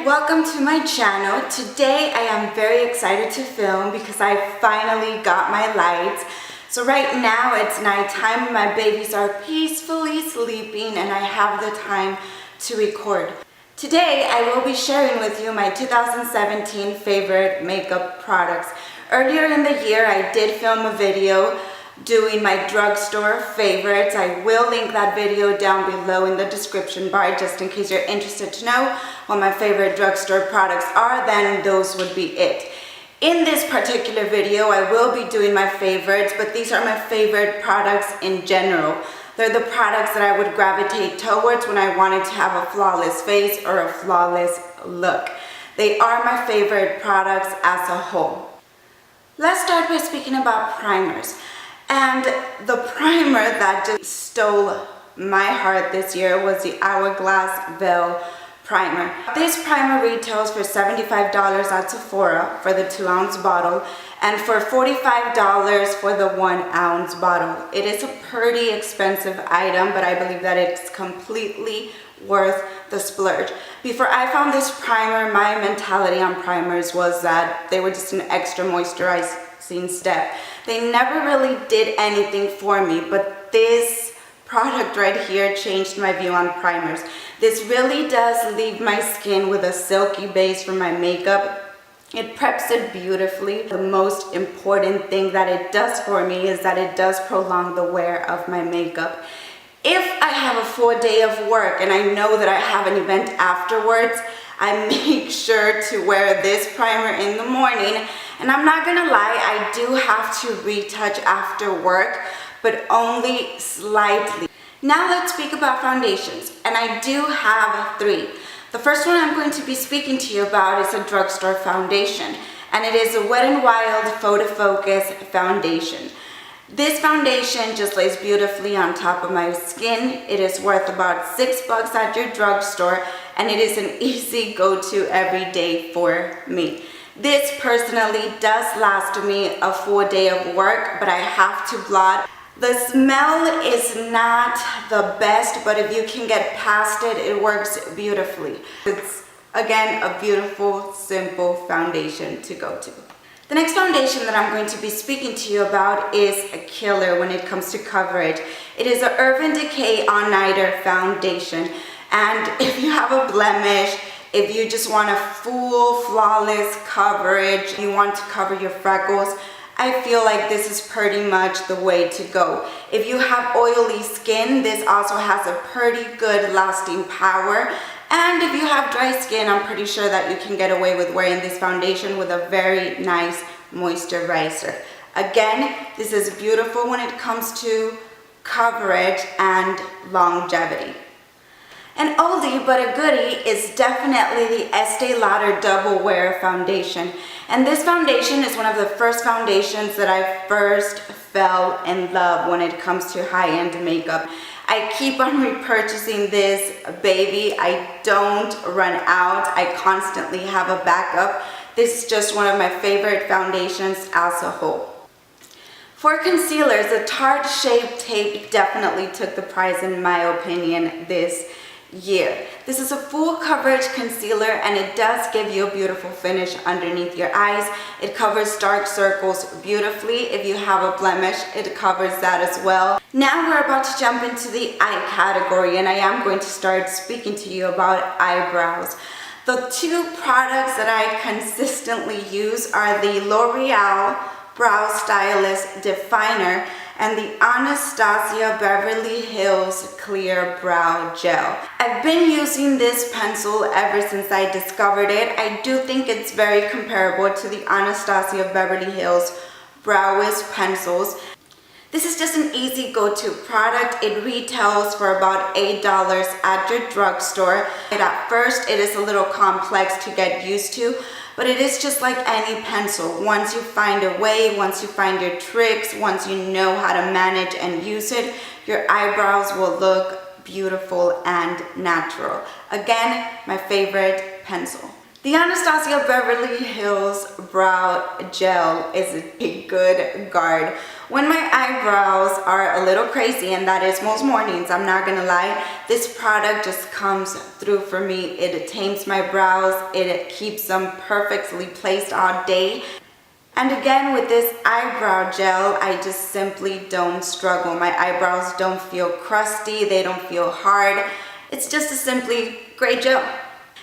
welcome to my channel. Today I am very excited to film because I finally got my lights. So right now it's nighttime, my babies are peacefully sleeping and I have the time to record. Today I will be sharing with you my 2017 favorite makeup products. Earlier in the year I did film a video doing my drugstore favorites. I will link that video down below in the description bar just in case you're interested to know what my favorite drugstore products are, then those would be it. In this particular video I will be doing my favorites, but these are my favorite products in general. They're the products that I would gravitate towards when I wanted to have a flawless face or a flawless look. They are my favorite products as a whole. Let's start by speaking about primers. And the primer that just stole my heart this year was the Hourglass Veil Primer. This primer retails for $75 at Sephora for the 2-ounce bottle and for $45 for the 1-ounce bottle. It is a pretty expensive item, but I believe that it's completely worth the splurge. Before I found this primer, my mentality on primers was that they were just an extra moisturizing step. They never really did anything for me, but this product right here changed my view on primers. This really does leave my skin with a silky base for my makeup. It preps it beautifully. The most important thing that it does for me is that it does prolong the wear of my makeup. If I have a full day of work and I know that I have an event afterwards, I make sure to wear this primer in the morning. And I'm not gonna lie, I do have to retouch after work, but only slightly. Now let's speak about foundations, and I do have 3. The first one I'm going to be speaking to you about is a drugstore foundation, and it is a Wet n Wild Photofocus foundation. This foundation just lays beautifully on top of my skin. It is worth about $6 at your drugstore, and it is an easy go-to every day for me. This personally does last me a full day of work, but I have to blot. The smell is not the best, but if you can get past it, it works beautifully. It's, again, a beautiful, simple foundation to go to. The next foundation that I'm going to be speaking to you about is a killer when it comes to coverage. It is an Urbad Decay All Nighter foundation. And if you have a blemish, if you just want a full, flawless coverage, you want to cover your freckles, I feel like this is pretty much the way to go. If you have oily skin, this also has a pretty good lasting power. And if you have dry skin, I'm pretty sure that you can get away with wearing this foundation with a very nice moisturizer. Again, this is beautiful when it comes to coverage and longevity. An oldie but a goodie is definitely the Estee Lauder Double Wear Foundation. And this foundation is one of the first foundations that I first fell in love when it comes to high-end makeup. I keep on repurchasing this baby. I don't run out. I constantly have a backup. This is just one of my favorite foundations as a whole. For concealers, the Tarte Shape Tape definitely took the prize in my opinion this year. This is a full coverage concealer and it does give you a beautiful finish underneath your eyes. It covers dark circles beautifully. If you have a blemish, it covers that as well. Now we're about to jump into the eye category and I am going to start speaking to you about eyebrows. The 2 products that I consistently use are the Loreal Brow Stylist Definer and the Anastasia Beverly Hills Clear Brow Gel. I've been using this pencil ever since I discovered it. I do think it's very comparable to the Anastasia Beverly Hills Brow Wiz pencils. This is just an easy go-to product. It retails for about $8 at your drugstore. And at first it is a little complex to get used to, but it is just like any pencil. Once you find a way, once you find your tricks, once you know how to manage and use it, your eyebrows will look beautiful and natural. Again, my favorite pencil. The Anastasia Beverly Hills Brow Gel is a good guard When my eyebrows are a little crazy, and that is most mornings, I'm not gonna lie, this product just comes through for me. It tames my brows, it keeps them perfectly placed all day. And again, with this eyebrow gel, I just simply don't struggle. My eyebrows don't feel crusty, they don't feel hard. It's just a simply great gel.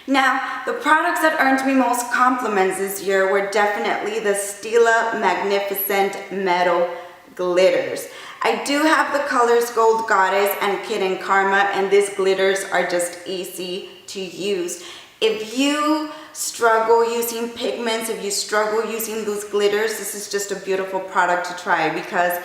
Now, the products that earned me most compliments this year were definitely the Stila Magnificent Metal Glitters. I do have the colors Gold Goddess and Kid and Karma, and these glitters are just easy to use. If you struggle using pigments, if you struggle using those glitters, this is just a beautiful product to try because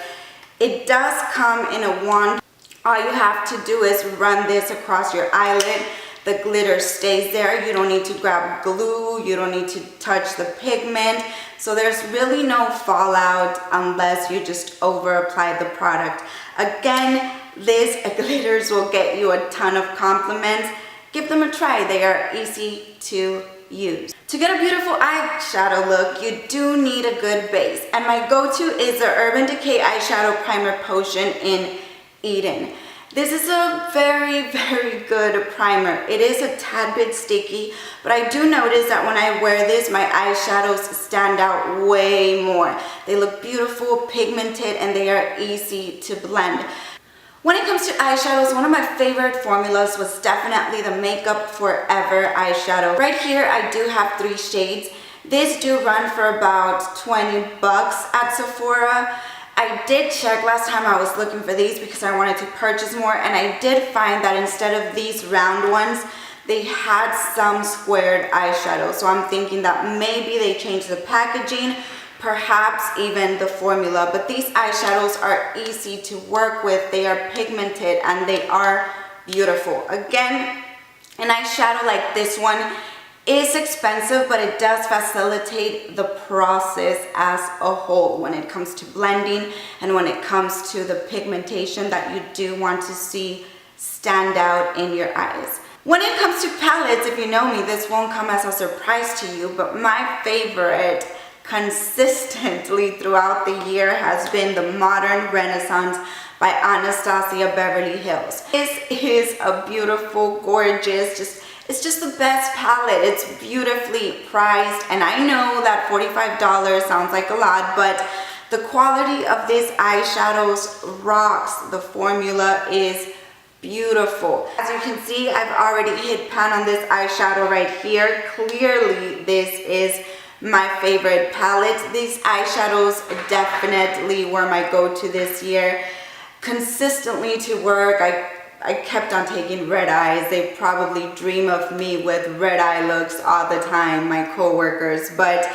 it does come in a wand. All you have to do is run this across your eyelid. The glitter stays there. You don't need to grab glue. You don't need to touch the pigment. So there's really no fallout unless you just over apply the product. Again, these glitters will get you a ton of compliments. Give them a try. They are easy to use. To get a beautiful eyeshadow look, you do need a good base. And my go-to is the Urbad Decay Eyeshadow Primer Potion in Eden. This is a very, very good primer. It is a tad bit sticky, but I do notice that when I wear this, my eyeshadows stand out way more. They look beautiful, pigmented, and they are easy to blend. When it comes to eyeshadows, one of my favorite formulas was definitely the Makeup Forever eyeshadow. Right here, I do have 3 shades. These do run for about 20 bucks at Sephora. I did check last time I was looking for these because I wanted to purchase more, and I did find that instead of these round ones, they had some squared eyeshadow. So I'm thinking that maybe they changed the packaging, perhaps even the formula. But these eyeshadows are easy to work with. They are pigmented and they are beautiful. Again, an eyeshadow like this one is expensive, but it does facilitate the process as a whole when it comes to blending and when it comes to the pigmentation that you do want to see stand out in your eyes. When it comes to palettes, if you know me, this won't come as a surprise to you, but my favorite consistently throughout the year has been the Modern Renaissance by Anastasia Beverly Hills. This is a beautiful, gorgeous, it's just the best palette. It's beautifully priced, and I know that $45 sounds like a lot, but the quality of these eyeshadows rocks. The formula is beautiful. As you can see, I've already hit pan on this eyeshadow right here. Clearly, this is my favorite palette. These eyeshadows definitely were my go-to this year. Consistently to work, I kept on taking red eyes. They probably dream of me with red eye looks all the time, my co-workers. But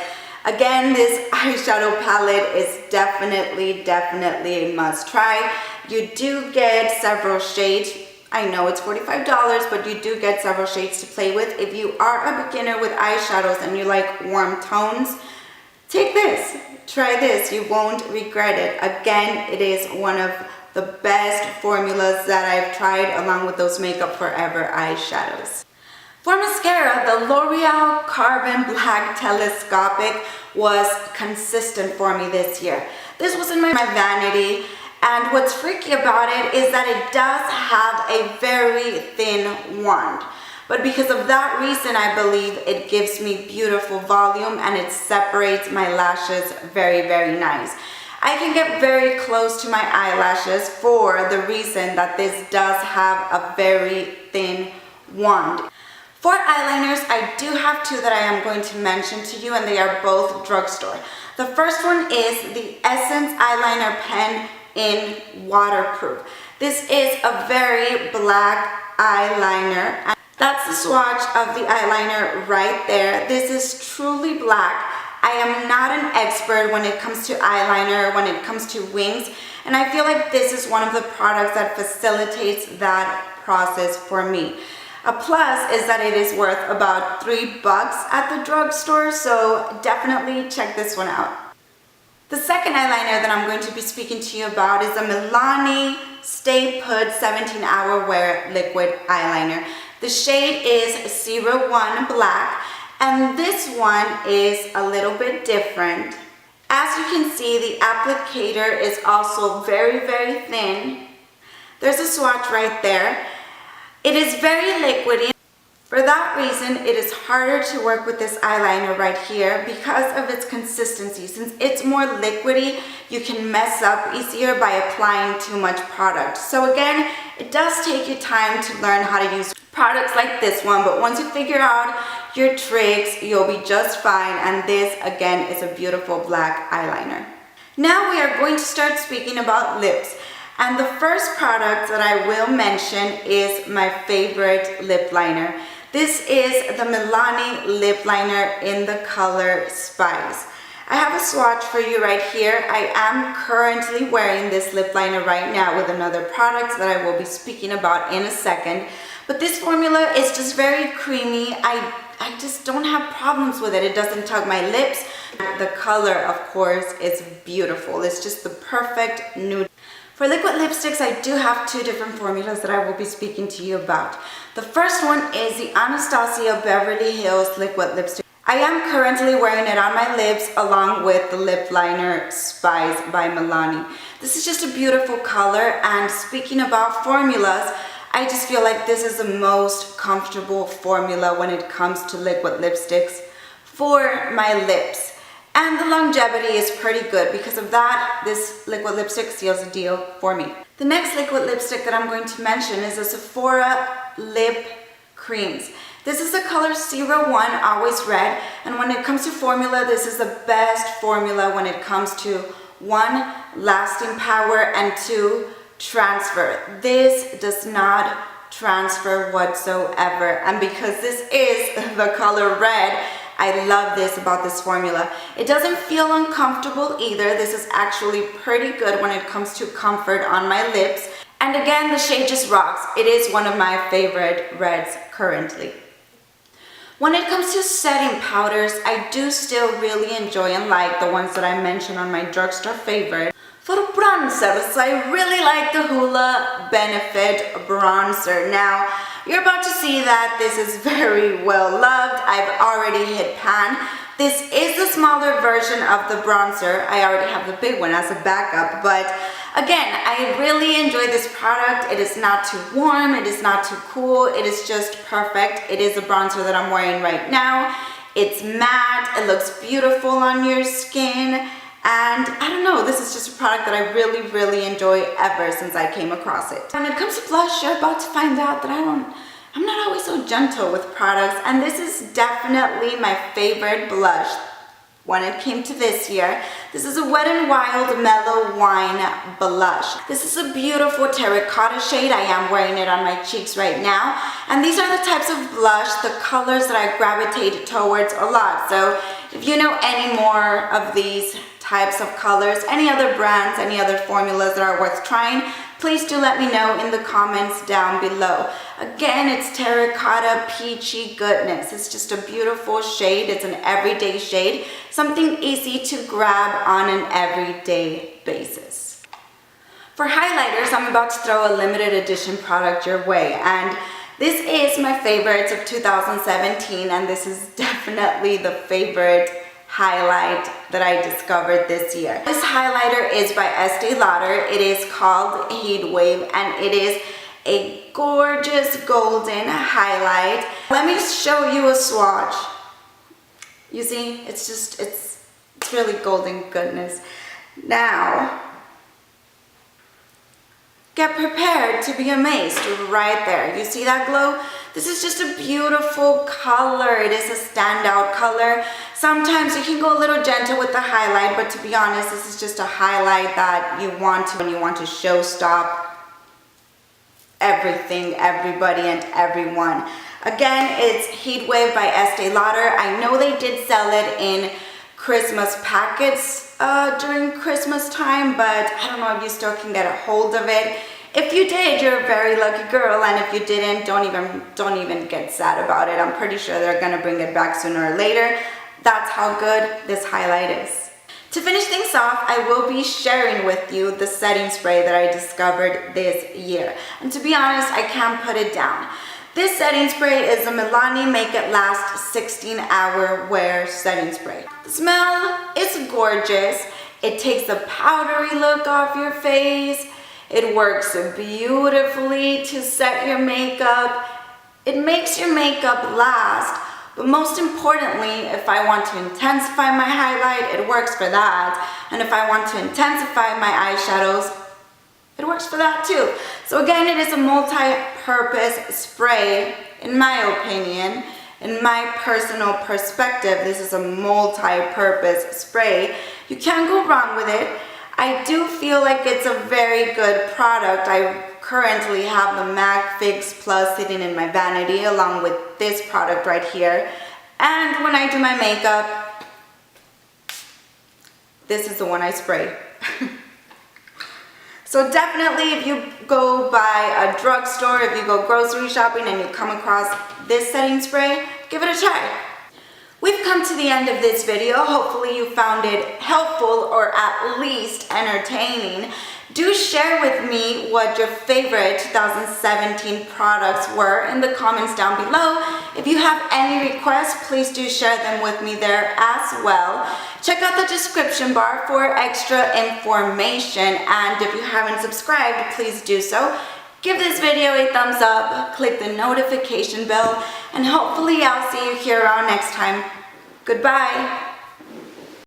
again, this eyeshadow palette is definitely a must try. You do get several shades. I know it's $45, but you do get several shades to play with. If you are a beginner with eyeshadows and you like warm tones, take this. Try this. You won't regret it. Again, it is one of the best formulas that I've tried, along with those Makeup Forever eyeshadows. For mascara, the Loreal Carbon Black Telescopic was consistent for me this year. This was in my vanity, and what's freaky about it is that it does have a very thin wand. But because of that reason, I believe it gives me beautiful volume and it separates my lashes very nice. I can get very close to my eyelashes for the reason that this does have a very thin wand. For eyeliners, I do have 2 that I am going to mention to you, and they are both drugstore. The first one is the Essence Eyeliner Pen in Waterproof. This is a very black eyeliner. That's the swatch of the eyeliner right there. This is truly black. I am not an expert when it comes to eyeliner, when it comes to wings, and I feel like this is one of the products that facilitates that process for me. A plus is that it is worth about $3 at the drugstore, so definitely check this one out. The second eyeliner that I'm going to be speaking to you about is the Milani Stay Put 17-Hour Wear Liquid Eyeliner. The shade is 01 Black. And this one is a little bit different, As you can see, the applicator is also very, very thin. There's a swatch right there. It is very liquidy. For that reason, it is harder to work with this eyeliner right here because of its consistency. Since it's more liquidy, you can mess up easier by applying too much product. So again, it does take you time to learn how to use products like this one, but once you figure out your tricks, you'll be just fine. And this, again, is a beautiful black eyeliner. Now we are going to start speaking about lips. And the first product that I will mention is my favorite lip liner. This is the Milani lip liner in the color Spice. I have a swatch for you right here. I am currently wearing this lip liner right now with another product that I will be speaking about in a second. But this formula is just very creamy. I just don't have problems with it. It doesn't tug my lips. The color, of course, is beautiful. It's just the perfect nude. For liquid lipsticks, I do have two different formulas that I will be speaking to you about. The first one is the Anastasia Beverly Hills liquid lipstick. I am currently wearing it on my lips along with the lip liner Spice by Milani. This is just a beautiful color, and speaking about formulas, I just feel like this is the most comfortable formula when it comes to liquid lipsticks for my lips. And the longevity is pretty good. Because of that, this liquid lipstick seals the deal for me. The next liquid lipstick that I'm going to mention is the Sephora Lip Creams. This is the color 01, Always Red. And when it comes to formula, this is the best formula when it comes to 1, lasting power, and 2, transfer. This does not transfer whatsoever. And because this is the color red, I love this about this formula. It doesn't feel uncomfortable either. This is actually pretty good when it comes to comfort on my lips. And again, the shade just rocks. It is one of my favorite reds currently. When it comes to setting powders, I do still really enjoy and like the ones that I mentioned on my drugstore favorite. For bronzers, I really like the Hoola Benefit Bronzer. Now, you're about to see that this is very well loved. I've already hit pan. This is the smaller version of the bronzer. I already have the big one as a backup, but again, I really enjoy this product. It is not too warm, it is not too cool, it is just perfect. It is a bronzer that I'm wearing right now. It's matte, it looks beautiful on your skin. And I don't know, this is just a product that I really, really enjoy ever since I came across it. When it comes to blush, you're about to find out that I'm not always so gentle with products, and this is definitely my favorite blush when it came to this year. This is a Wet n Wild Mellow Wine Blush. This is a beautiful terracotta shade. I am wearing it on my cheeks right now. And these are the types of blush, the colors that I gravitate towards a lot. So if you know any more of these types of colors, any other brands, any other formulas that are worth trying, please do let me know in the comments down below. Again, it's terracotta peachy goodness. It's just a beautiful shade. It's an everyday shade, something easy to grab on an everyday basis. For highlighters, I'm about to throw a limited edition product your way, and this is my favorites of 2017, and this is definitely the favorite highlight that I discovered this year. This highlighter is by Estee Lauder. It is called Heat Wave, and it is a gorgeous golden highlight. Let me show you a swatch. You see, it's really golden goodness. Now, get prepared to be amazed right there. You see that glow? This is just a beautiful color. It is a standout color. Sometimes you can go a little gentle with the highlight, but to be honest, this is just a highlight that you want to when you want to show stop everything, everybody, and everyone. Again, it's Heat Wave by Estee Lauder. I know they did sell it in Christmas packets during Christmas time, but I don't know if you still can get a hold of it. If you did, you're a very lucky girl, and if you didn't, don't even get sad about it. I'm pretty sure they're gonna bring it back sooner or later. That's how good this highlight is. To finish things off, I will be sharing with you the setting spray that I discovered this year. And to be honest, I can't put it down. This setting spray is a Milani Make It Last 16-Hour Wear Setting Spray. The smell is gorgeous. It takes the powdery look off your face. It works beautifully to set your makeup. It makes your makeup last. But most importantly, if I want to intensify my highlight, it works for that. And if I want to intensify my eyeshadows, it works for that too. So again, it is a multi-purpose spray, in my opinion. In my personal perspective, this is a multi-purpose spray. You can't go wrong with it. I do feel like it's a very good product. I currently have the MAC Fix Plus sitting in my vanity along with this product right here. And when I do my makeup, this is the one I spray. So definitely if you go by a drugstore, if you go grocery shopping and you come across this setting spray, give it a try. We've come to the end of this video. Hopefully you found it helpful or at least entertaining. Do share with me what your favorite 2017 products were in the comments down below. If you have any requests, please do share them with me there as well. Check out the description bar for extra information, and if you haven't subscribed, please do so. Give this video a thumbs up, click the notification bell, and hopefully I'll see you here around next time. Goodbye.